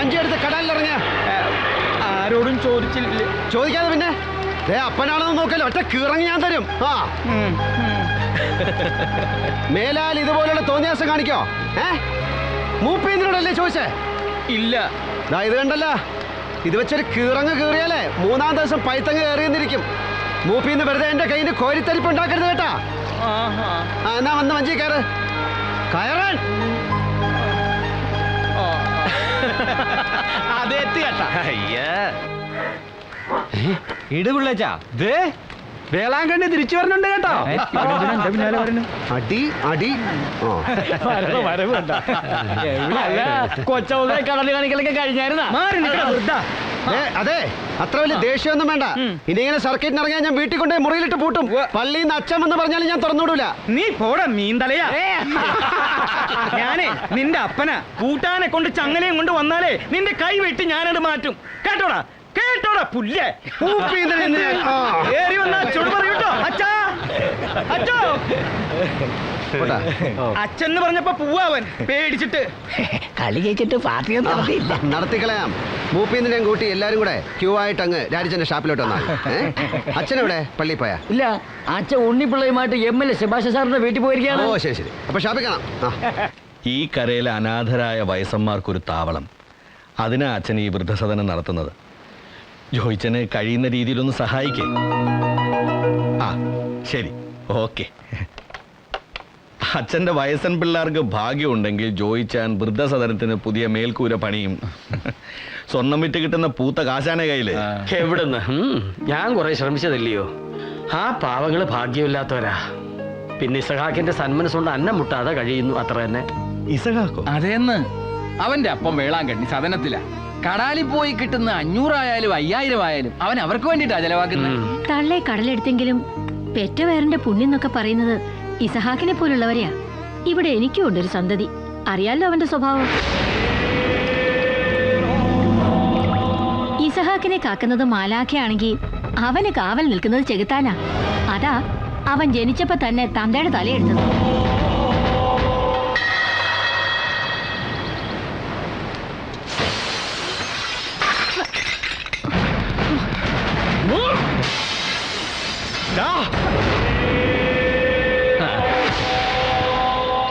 വഞ്ചിയെടുത്ത് കടലിലിറങ്ങിയ ആരോടും ചോദിച്ചില്ല. ചോദിക്കാതെ പിന്നെ അപ്പനാണെന്ന് നോക്കല്ലോ, ഒറ്റ കീറങ്ങി ഞാൻ തരും. ആ മേലാൽ ഇതുപോലുള്ള തോന്നിയാസം കാണിക്കോ? മൂപ്പീന്നിനോടല്ലേ ചോദിച്ചേ? ഇല്ല. ഇത് കണ്ടല്ല, ഇത് വെച്ചൊരു കീറങ്ങ് കീറിയാലേ 3-ാം ദിവസം പൈത്തങ്ങ് കയറിയെന്നിരിക്കും. മൂപ്പീന്ന് വെറുതെ എന്റെ കയ്യിൽ കോരിത്തരിപ്പ് ഉണ്ടാക്കരുത് കേട്ടാ. എന്നാ വന്ന് വഞ്ചി കയറ്. കയറാൻ അതെത്തി കേട്ടാ. ഇടുപിള്ളച്ചാ വേളാങ്കണ്ണി തിരിച്ചു വരണുണ്ട് കേട്ടോ. അടി അടി കൊച്ചൗദേ കടല് കാണിക്കലൊക്കെ കഴിഞ്ഞായിരുന്നാ? അതെ, അത്ര വലിയ ദേഷ്യമൊന്നും വേണ്ട. ഇനി ഇങ്ങനെ സർക്കിറ്റിന് ഇറങ്ങിയാൽ ഞാൻ വീട്ടിൽ കൊണ്ടുപോയി മുറിയിലിട്ട് പൂട്ടും. പള്ളിയിൽ നിന്ന് അച്ഛൻ എന്ന് പറഞ്ഞാലും ഞാൻ തുറന്നുവിടൂല. നീ പോടാ മീന്തലയാ. ഞാനേ നിന്റെ അപ്പനാ. കൂട്ടാനെ കൊണ്ട് ചങ്ങലയും കൊണ്ട് വന്നാലേ നിന്റെ കൈ വെട്ടി ഞാനത് മാറ്റും. കേട്ടോടാ കേട്ടോടാ പുല്ലേ. അച്ഛാ അച്ഛോ. അച്ഛന്ന് പറഞ്ഞപ്പോ പൂവാവൻ പേടിച്ചിട്ട് കളി ജയിച്ചിട്ട് പാർട്ടി നടത്തിക്കളയാം. മൂപ്പീന്നിനെയും കൂട്ടി എല്ലാരും കൂടെ ക്യൂ ആയിട്ട് അങ്ങ് രാജച്ചന്റെ ഷാപ്പിലോട്ട് വന്നാൽ. അച്ഛനെവിടെ? പള്ളിയിൽ പോയാ? ഇല്ല, അച്ഛൻ ഉണ്ണിപ്പിള്ളയുമായിട്ട് MLA സെബാസ്റ്റ്യൻ സാറിന്റെ വീട്ടിൽ പോയിരിക്കുകയാണ്. ഓ ശരി ശരി, അപ്പൊ ഷാപ്പിൽ കാണാം. ഈ കരയിലെ അനാഥരായ വയസ്സന്മാർക്കൊരു താവളം, അതിനാ അച്ഛൻ ഈ വൃദ്ധസദനം നടത്തുന്നത്. ജോയിച്ചന് കഴിയുന്ന രീതിയിലൊന്ന് സഹായിക്കേ. ആ ശരി, ഓക്കെ. അച്ഛൻ്റെ വയസ്സൻ പിള്ളേർക്ക് ഭാഗ്യമുണ്ടെങ്കിൽ ജോയിച്ചാൻ വൃദ്ധസദനത്തിന് പുതിയ മേൽക്കൂര പണിയും. സ്വർണം വിറ്റ് കിട്ടുന്ന പൂത്ത കാശാനെ കയ്യില്. എവിടുന്ന്? ഞാൻ കുറെ ശ്രമിച്ചതല്ലയോ. ആ പാവങ്ങള് ഭാഗ്യമില്ലാത്തവരാ. പിന്നെ ഇസഹാക്കിന്റെ സന്മനസ്സുകൊണ്ട് അന്നം മുട്ടാതെ കഴിയുന്നു, അത്ര തന്നെ. ഇസഹാക്കോ? അതേന്ന്, അവന്റെ അപ്പം വേളാങ്കണ്ണി സദനത്തിലാ. കടാലിൽ പോയി കിട്ടുന്ന 500 ആയാലും 5000 ആയാലും അവൻ അവർക്ക് വേണ്ടിട്ടാ ചെലവാക്കുന്നത്. തള്ളെ കടലെടുത്തെങ്കിലും പെറ്റ വേറിന്റെ പുണ്യം എന്നൊക്കെ പറയുന്നത് ഇസഹാക്കിനെ പോലുള്ളവരെയാ. ഇവിടെ എനിക്കും ഉണ്ടൊരു സന്തതി, അറിയാലോ അവന്റെ സ്വഭാവം. ഇസഹാക്കിനെ കാക്കുന്നത് മാലാഖയാണെങ്കിൽ അവന് കാവൽ നിൽക്കുന്നത് ചെകുത്താനാ. അതാ അവൻ ജനിച്ചപ്പോ തന്നെ തന്തയുടെ തലയെടുത്തത്.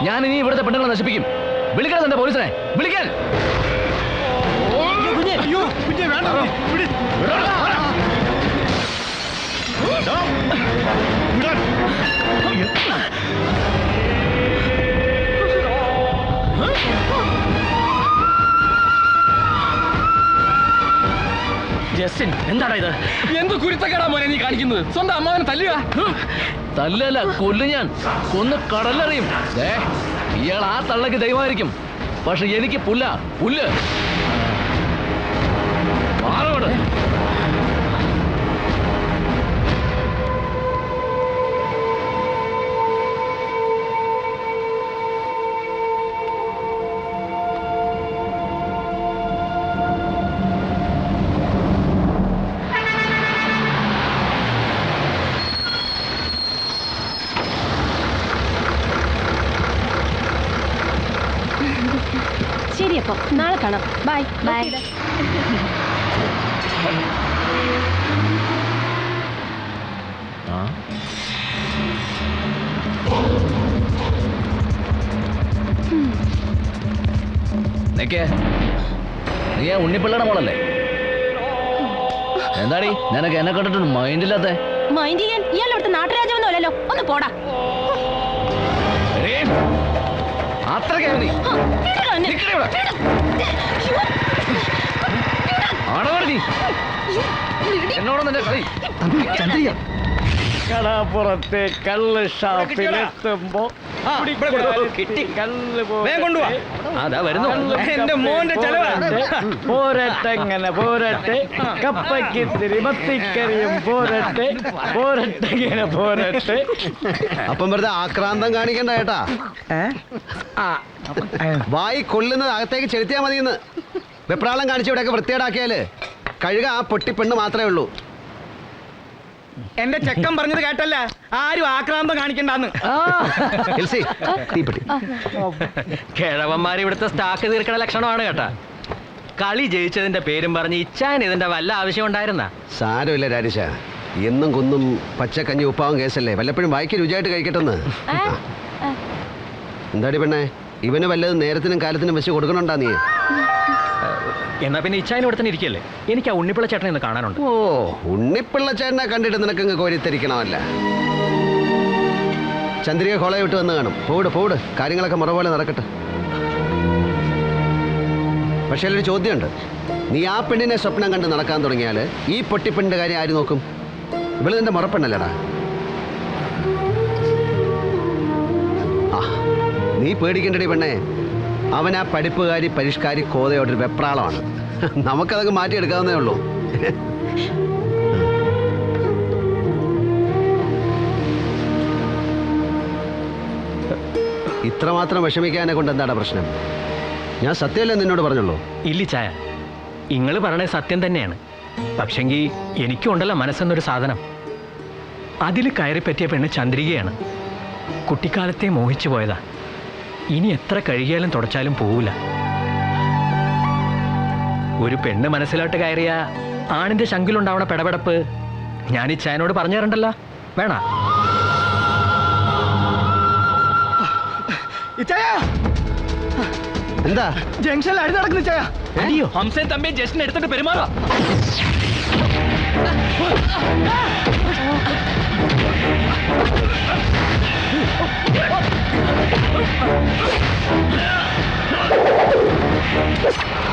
ഞാൻ ഇനി ഇവിടുത്തെ പെണ്ണുങ്ങളെ നശിപ്പിക്കും. വിളിക്കണം എന്റെ പോലീസിനെ, വിളിക്കാൻ. ജസ്റ്റിൻ, എന്താടാ ഇത്? എന്ത് കുരുത്തക്കേടാ മോനെ നീ കാണിക്കുന്നത്? സ്വന്തം അമ്മാവനെ തല്ലുക? തല്ലല്ല, കൊല്ലു ഞാൻ. കൊന്ന് കടലറിയും. ഇയാൾ ആ തള്ളക്ക് ദൈവമായിരിക്കും, പക്ഷെ എനിക്ക് പുല്ല പുല്ല്. മാറോട്. ശരി, അപ്പൊ നാളെ കാണാം. Bye bye. നീ ഉണ്ണിപ്പിള്ളയുടെ മോളല്ലേ? എന്താടി നിനക്ക് എന്നെ കണ്ടിട്ട് മൈൻഡില്ലാത്ത? മൈൻഡ് ചെയ്യാൻ ഇയാൾ അവിടുത്തെ നാട്ടുരാജാവൊന്നും അല്ലല്ലോ. ഒന്ന് പോടാ. അത്രയ്ക്കാണ് നീ. എന്നോടൊന്നെ കളി. ചന്ദ്രിയ കടാപ്പുറത്തെ കള്ള് ഷാപ്പിലെത്തുമ്പോ എന്റെ മോന്റെ ചെലവാ. പോരട്ടെ, ഇങ്ങനെ പോരട്ടെ, കപ്പയ്ക്ക് ഇത്തിരി മത്തിക്കറിയും പോരട്ടെ, പോരട്ടെ ഇങ്ങനെ പോരട്ടെ. അപ്പം വെറുതെ ആക്രാന്തം കാണിക്കണ്ട കേട്ടാ. വായി കൊള്ളുന്നത് അകത്തേക്ക് ചെലുത്തിയാ മതിയെന്ന്. വെപ്രാളം കാണിച്ച് ഇവിടെയൊക്കെ വൃത്തിയേടാക്കിയാല് കഴുക ആ പൊട്ടിപ്പെണ്ണ് മാത്രമേ ഉള്ളൂ. എന്റെ ചെക്കൻ പറഞ്ഞത് കേട്ടല്ല, ആരും ആക്രാന്തം കാണിക്കണ്ടെന്ന്. കിഴവന്മാർ ഇവിടുത്തെ സ്റ്റാക്ക് തീർക്കണ ലക്ഷണമാണ് കേട്ടാ. കളി ജയിച്ചതിന്റെ പേരും പറഞ്ഞ് ഇച്ചാൻ ഇതിന്റെ വല്ല ആവശ്യം ഉണ്ടായിരുന്ന? സാരമില്ല രാജേശ, എന്നും കുന്നും പച്ചക്കഞ്ഞി ഉപ്പാവും കേസല്ലേ, വല്ലപ്പോഴും വായിക്ക് രുചിയായിട്ട് കഴിക്കട്ടെന്ന്. എന്താടി പെണ്ണേ, ഇവന് വല്ലതും നേരത്തിനും കാലത്തിനും വെച്ച് കൊടുക്കണുണ്ടാ നീ? എന്നാ പിന്നെ ഇച്ചായനോട് തന്നെ ഇരിക്കല്ലേ, എനിക്ക് ആ ഉണ്ണിപ്പിള്ള ചേട്ടനെ ഒന്ന് കാണാനുണ്ട്. ഓ, ഉണ്ണിപ്പിള്ള ചേട്ടനെ കണ്ടിട്ട് നിനക്കങ്ങ് കോരിത്തരിക്കണമല്ല. ചന്ദ്രിക കോളയെ വിട്ട് വന്ന് കാണും. പോട് കാര്യങ്ങളൊക്കെ മുറ പോലെ നടക്കട്ടെ. പക്ഷേ ഒരു ചോദ്യമുണ്ട്. നീ ആ പെണ്ണിനെ സ്വപ്നം കണ്ട് നടക്കാൻ തുടങ്ങിയാൽ ഈ പൊട്ടിപ്പെണ്ണിന്റെ കാര്യം ആര് നോക്കും? ഇവള് നിന്റെ മുറപ്പെണ്ണല്ലടാ. ആ, നീ പേടിക്കണ്ടടി പെണ്ണേ, അവൻ ആ പഠിപ്പുകാരി പരിഷ്കാരി കോതയോടൊരു വെപ്രാളമാണ്. നമുക്കതൊക്കെ മാറ്റിയെടുക്കാവുന്നേ ഉള്ളൂ. ഇത്രമാത്രം വിഷമിക്കാനെ കൊണ്ട് എന്താണ് പ്രശ്നം? ഞാൻ സത്യമല്ലേ നിന്നോട് പറഞ്ഞുള്ളൂ. ഇല്ല ചായ, ഇങ്ങള് പറയണത് സത്യം തന്നെയാണ്. പക്ഷെങ്കിൽ എനിക്കും ഉണ്ടല്ലോ മനസ്സെന്നൊരു സാധനം. അതിൽ കയറി പറ്റിയ പെണ്ണ് ചന്ദ്രികയാണ്. കുട്ടിക്കാലത്തെ മോഹിച്ചു പോയതാ. ഇനി എത്ര കഴുകിയാലും തുടച്ചാലും പോവില്ല. ഒരു പെണ്ണ് മനസ്സിലോട്ട് കയറിയ ആണിന്റെ ശങ്കിലുണ്ടാവണ പെടപെടപ്പ് ഞാൻ ഈ ചായനോട് പറഞ്ഞു തരണ്ടല്ലോ. വേണ എന്താ ജംഗ്ഷനിൽ അടി നടക്കുന്ന ചായ. അയ്യോ, ഹംസയും തമ്മിയും ജസ്റ്റിനെ എടുത്തിട്ട് പെരുമാറാം.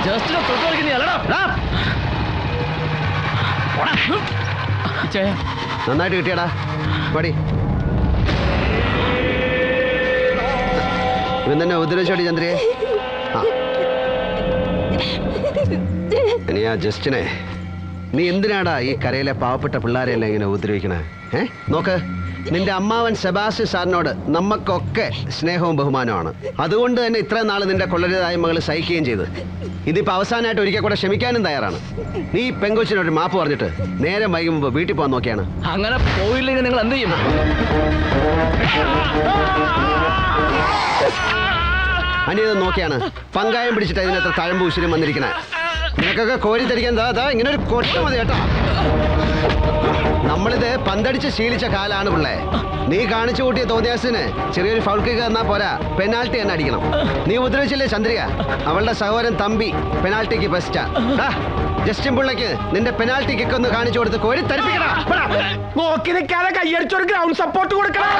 ജസ്റ്റിനെ തൊട്ട് കളിക്കുന്നതല്ലടാ. ചായ നന്നായിട്ട് കിട്ടിയടാ. പടി. ഇവൻ തന്നെ ഉപദ്രവിച്ചോടി ചന്ദ്രയെ. ആ, ഇനി ആ ജസ്റ്റിനെ നീ എന്തിനാടാ ഈ കരയിലെ പാവപ്പെട്ട പിള്ളേരെല്ലാം ഇങ്ങനെ ഉപദ്രവിക്കണേ? നോക്ക്, നിന്റെ അമ്മാവൻ സെബാസ്റ്റ്യൻ സാറിനോട് നമുക്കൊക്കെ സ്നേഹവും ബഹുമാനമാണ്. അതുകൊണ്ട് തന്നെ ഇത്രയും നാൾ നിന്റെ കൊള്ളരുതായ മകൾ സഹിക്കുകയും ചെയ്ത് ഇതിപ്പോ അവസാനമായിട്ട് ഒരിക്കൽ കൂടെ ക്ഷമിക്കാനും തയ്യാറാണ്. നീ പെങ്കൊച്ചിനൊരു മാപ്പ് പറഞ്ഞിട്ട് നേരെ വൈകുമ്പോ വീട്ടിൽ പോകാൻ നോക്കിയാണ്. അങ്ങനെ പോയില്ലെങ്കിൽ നിങ്ങൾ എന്ത് ചെയ്യും? അനിയത് നോക്കിയാണ് പങ്കായം പിടിച്ചിട്ട് ഇതിനത്ര തഴമ്പ് ഉശിരും വന്നിരിക്കണേ. നിനക്കൊക്കെ കോരിത്തരിക്കാൻ ഇങ്ങനെ ഒരു കൊട്ട മതി കേട്ടോ. നമ്മളിത് പന്തടിച്ച് ശീലിച്ച കാലാണ് പിള്ളേ. നീ കാണിച്ചു കൂട്ടിയ തോന്നിയാസിന് ചെറിയൊരു ഫൗൾ കിക്ക് തന്നാ പോരാ, പെനാൽറ്റി തന്നെ അടിക്കണം. നീ ഉപദ്രവിച്ചില്ലേ ചന്ദ്രിക? അവളുടെ സഹോദരൻ തമ്പി പെനാൽറ്റിക്ക് ബെസ്റ്റാ. ജസ്റ്റിൻ പിള്ളയ്ക്ക് നിന്റെ പെനാൽറ്റി കിക്ക് ഒന്ന് കാണിച്ചു കൊടുത്ത് കോരി തരിപ്പിക്കണം. നോക്കി നിൽക്കാതെ കൈയടിച്ചൊരു ഗ്രൗണ്ട് സപ്പോർട്ട് കൊടുക്കണം.